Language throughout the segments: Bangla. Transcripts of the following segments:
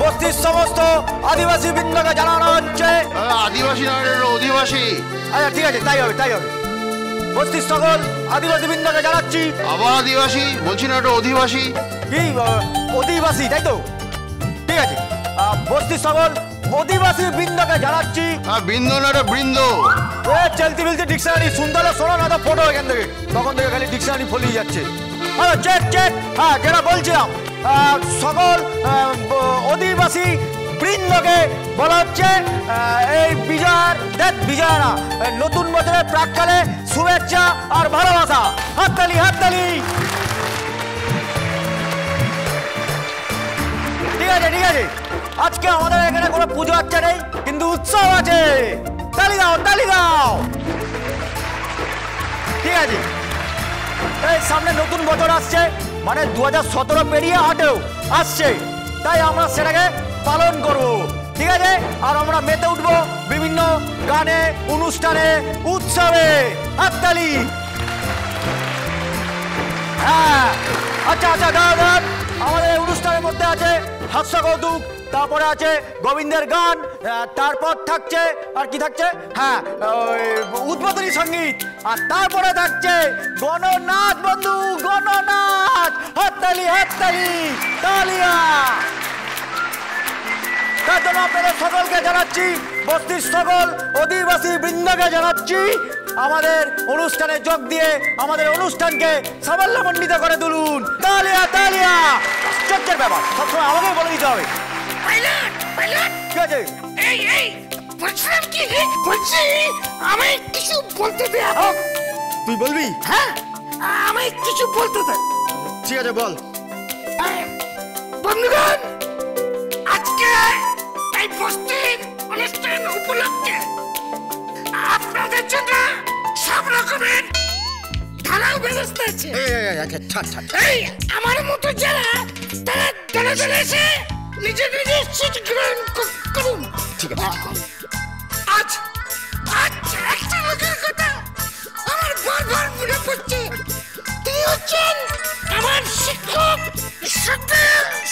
বস্তির সমস্ত আদিবাসী বৃন্দকে জানানো হচ্ছে। আদিবাসী নয়, অধিবাসী। আচ্ছা ঠিক আছে, তাই হবে তাই হবে। বস্তির সকল আদিবাসী বৃন্দকে জানাচ্ছি। আবার আদিবাসী বলছি না, এটা অধিবাসী। কি অধিবাসী, তাই তো? ঠিক আছে, বস্তির সকল অধিবাসী বৃন্দকে জানাচ্ছি। বৃন্দ না, এটা বৃন্দ। চলতি বলতে ডিকশনারি শুনতে হলে শোনো না, তো ফটো এখান থেকে, তখন থেকে খালি ডিকশনারি ফলিয়ে যাচ্ছে। Check check. হ্যাঁ, যেটা বলছিলাম, সকল অধিবাসী বৃন্দকে বলা হচ্ছে এই বিজয়া না, নতুন বছরের প্রাক্কালে শুভেচ্ছা আর ভালোবাসা। হাততালি হাততালি। ঠিক আছে ঠিক আছে, আজকে আমাদের এখানে কোনো পুজো আচ্ছা নেই, কিন্তু উৎসব আছে। তালি দাও তালি দাও। ঠিক আছে, এই সামনে নতুন বছর আসছে, মানে 2017 পেরিয়ে 18 আসছে, তাই আমরা সেটাকে পালন করব। ঠিক আছে, আর আমরা মেতে উঠবো বিভিন্ন গানে, অনুষ্ঠানে, উৎসবে। হাততালি। হ্যাঁ, আচ্ছা আচ্ছা, দাদা আমাদের অনুষ্ঠানের মধ্যে আছে হাস্য কৌতুক, তারপরে আছে গোবিন্দের গান, তারপর থাকছে আর কি থাকছে, হ্যাঁ উদ্বোধনী সঙ্গীত, আর তারপরে থাকছে গণনাচ। বন্ধু, গণনাচ। হাততালি হাততালি তালিয়া। তার জন্য আপনাদের সকলকে জানাচ্ছি, বস্তির সকল অধিবাসী বৃন্দকে জানাচ্ছি, আমাদের অনুষ্ঠানে যোগ দিয়ে আমাদের অনুষ্ঠানকে সাফল্যমণ্ডিত করে তুলুন। তালিয়া তালিয়া। আশ্চর্যের ব্যাপার, সবসময় আমাকে বলে দিতে হবে। ঠিক আছে, আমি কিছু বলতে দে। তুই বলবি? হ্যাঁ, আমি কিছু বলতে দে। ঠিক আছে, বল। বন্ধুগণ, আজকে এই বস্তির অনুষ্ঠান উপলক্ষে আপনাদের জন্য সব রকমের ঢালাও ব্যবস্থা আছে। এই আমার মতো যারা, তারা দলে দলে এসে নিজের নিজের সিট গ্রহণ করুন। ঠিক আছে। আজ আজ একটা লোকের কথা আমার বারবার মনে পড়ছে। তিনি হচ্ছেন আমার শিক্ষক,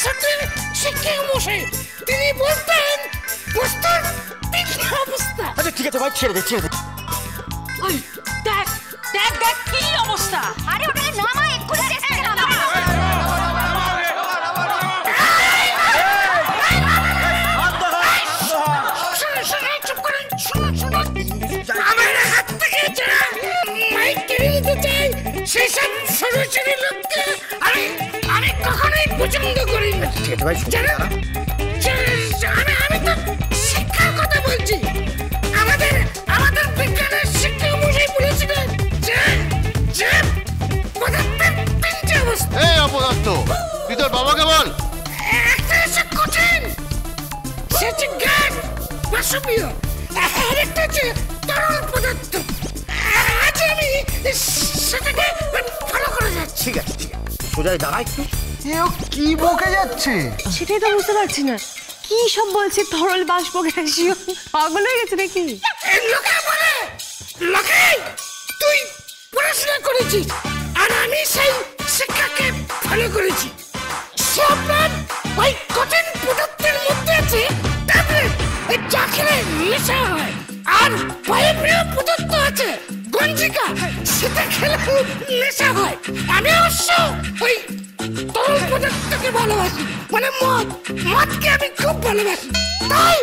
সত্যের শিক্ষক মশাই। তিনি বলতেন বস্তুর অবস্থা। আচ্ছা ঠিক আছে ভাই, ছেড়ে দে ছেড়ে দে। ওই দেখ দেখ দেখ কি অবস্থা। আরে ওটাকে নামা, এক্ষুনি চেষ্টা নামা। আমার হাত থেকে যারা মাইক কেড়ে নিতে চাই, সেই সব সরাসরি লোককে আমি কখনোই পছন্দ করি না। আমি তো শিক্ষার কথা বলছি। আমাদের বিজ্ঞানের শিক্ষক মশাই বলেছিলেন যে পদার্থের 3টে অবস্থা। এই অপদার্থ, তুই তোর বাবাকে বল। একটা হচ্ছে কঠিন, সে হচ্ছে গ্যাস বাষ্পীয়, আরেকটা হচ্ছে তরল পদার্থ। আজ আমি সেটাকে ফলো করে যাচ্ছি। ঠিক আছে ঠিক আছে, সোজাই দাঁড়া একটু। এও কি বকে যাচ্ছে? সেটাই তো বুঝতে পারছি না, কি সব বলছে। তরল বাষ্প গ্যাসীয়, পাগল হয়ে গেছে নাকি? লোকে বলে, লোকে তুই পড়াশোনা করেছিস, আর আমি সেই শিক্ষাকে ফলো করেছি। সব ওই কঠিন পদার্থের মধ্যে আছে ট্যাবলেট, এই চা খেলে নেশা হয়। আর বায়বীয় পদার্থ আছে গঞ্জিকা, সেটা খেলে নেশা হয়। আমি অবশ্য ওই তরল পদার্থকে ভালোবাসি, মানে মদকে আমি খুব ভালোবাসি। তাই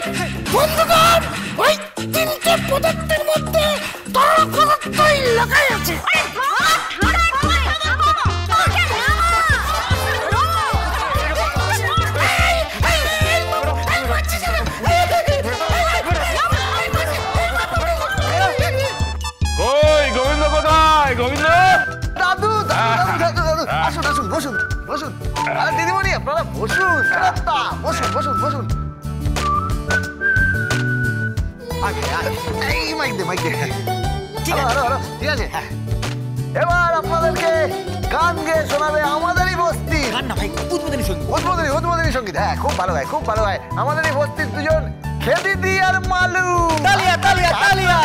বন্ধুগণ, ওই 3টে পদার্থের মধ্যে তরল পদার্থই লুকাই আছে। গোবিন্দ কোথায়? গোবিন্দ দাদু দাদু দাদু দাদু, আসুন আসুন, বসুন বসুন। দিদিমণি আপনারা বসুন, বসুন বসুন বসুন। এই মাইক দে, মাইক দে। ঠিক আছে, এবার আপনাদেরকে গান গেয়ে শোনাবে আমাদেরই বস্তি। গান না ভাই, উদ্বোধনী সঙ্গীত। উদ্বোধনী সঙ্গীত। হ্যাঁ, খুব ভালো হয়, খুব ভালো হয়। আমাদের এই বস্তির দুজন খেদিদি আর মালু। তালিয়া তালিয়া তালিয়া।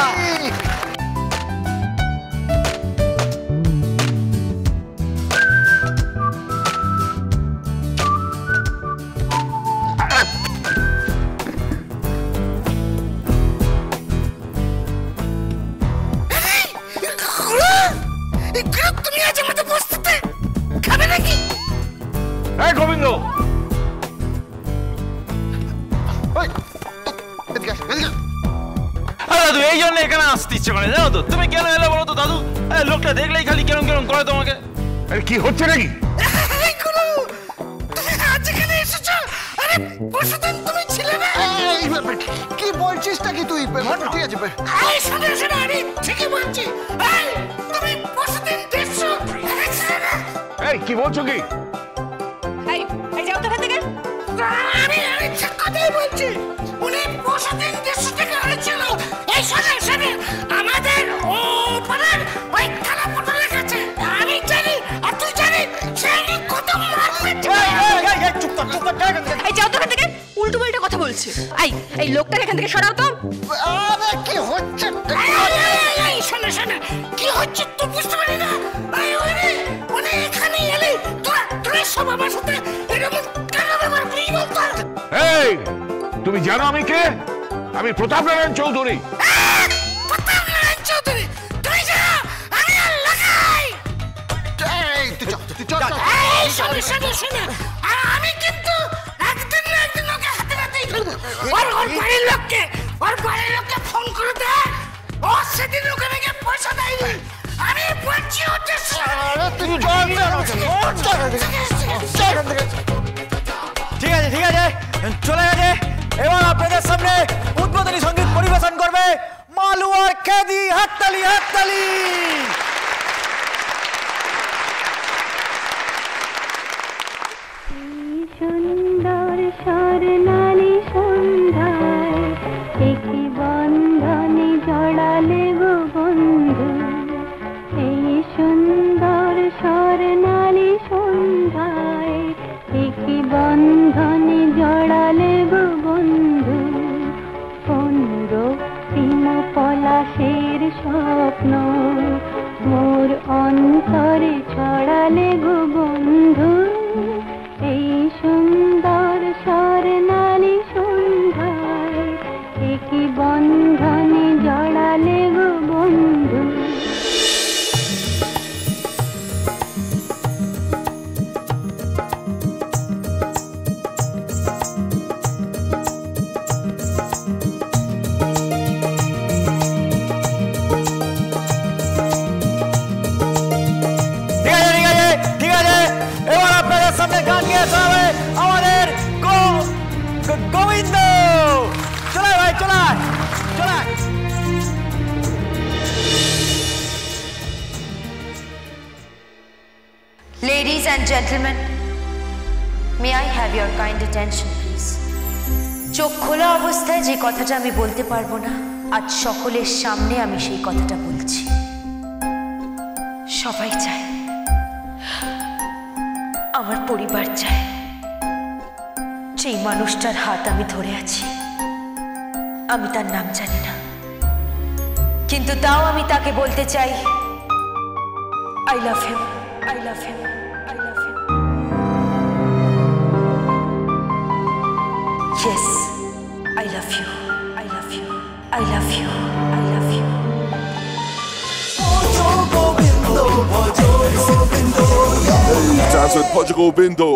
এদিকে আস, এদিকে আস। আরে দাদু এই জন্য এখানে আসতে ইচ্ছে করে জানো তো তুমি কেন এলে বলো তো দাদু লোকটা দেখলেই খালি কেরম কেরম করে তোমাকে আরে কি হচ্ছে নাকি? এই গুরু তুমি আজ এখানে এসেছো? আরে পরশুদিন তুমি ছিলে না? এই, কি বলছিসটা কি তুই? ঠিক আছে এই শোনো শোনো, আমি ঠিকই বলছি। এই তুমি পরশুদিন দেখছো ছিলে না? এই কি বলছো কি? এই যাও তো এখান থেকে। আমি ঠিক কথাই বলছি। উনি পরশুদিন দেড়শো টাকা হয়েছিল। এই শোনো শোনো, আমাদের ও পাড়ার ওই কালা পটলের কাছে আমি জানি আর তুই জানি সে কত মার খাচ্ছে। চুপ কর চুপ কর এখান থেকে। এই যাও তো এখান থেকে, উল্টো পাল্টা কথা বলছে। এই লোকটাকে এখান থেকে সরাও তো। আরে কি হচ্ছে? এই শোনো শোনো, কি হচ্ছে তুই বুঝতে পারি না? উনি এখানে এলে তোরা সব আমার সাথে এরকম কেন ব্যাপার প্লিজ বলতো। এই তুমি জানো আমি কে? আমি প্রতাপ নারায়ণ চৌধুরী। প্রতাপ নারায়ণ চৌধুরী, তুই জানো আমি আর লাগাই। এই তুই চল। এই শোনো শোনো শোনো, আর আমি কিন্তু একদিন না একদিন ওকে হাতে নাতেই ফেলবো। ওর বাড়ির লোককে ফোন করে দেখ। ও সেদিন ওখানে গিয়ে পয়সা দেয়নি। আমি বলছি ওটা তুই জল দে আমাকে। ঠিক আছে ঠিক আছে চলে গেছে। এবার আপনাদের সামনে উদ্বোধনী সঙ্গীত পরিবেশন করবে মালু আর খেদি। হাততালি হাততালি। সুন্দর স্বর্ণালী সন্ধ্যায় একই বন্ধনে জড়ালে গো বন্ধু। এই সুন্দর স্বর্ণালী সন্ধ্যায় একই বন্ধনে জড়ালে গো বন্ধু। কোন রক্তিম পলাশের স্বপ্ন মোর অন্তরে ছড়ালে গো বন্ধু। এই সুন্দর স্বর্ণালী সন্ধ্যায় একই বন্ধনে জড়ালে গো বন্ধু। ঠিক আছে এবার আপনাদের সামনে গান গিয়ে শোনাবে আমাদের গোবিন্দ। চলে ভাই চলায় চলায়। Ladies and gentlemen, may I have your kind attention please? চোখ খোলা অবস্থায় যে কথাটা আমি বলতে পারবো না, আজ সকলের সামনে আমি সেই কথাটা বলছি। সবাই চায়, আমার পরিবার চায়, যেই মানুষটার হাত আমি ধরে আছি আমি তার নাম জানি না, কিন্তু তাও আমি তাকে বলতে চাই I love him, I love him, I love him. Yes, I love you, I love you, I love you, I love you. Hey, dance with Portugal Bindo.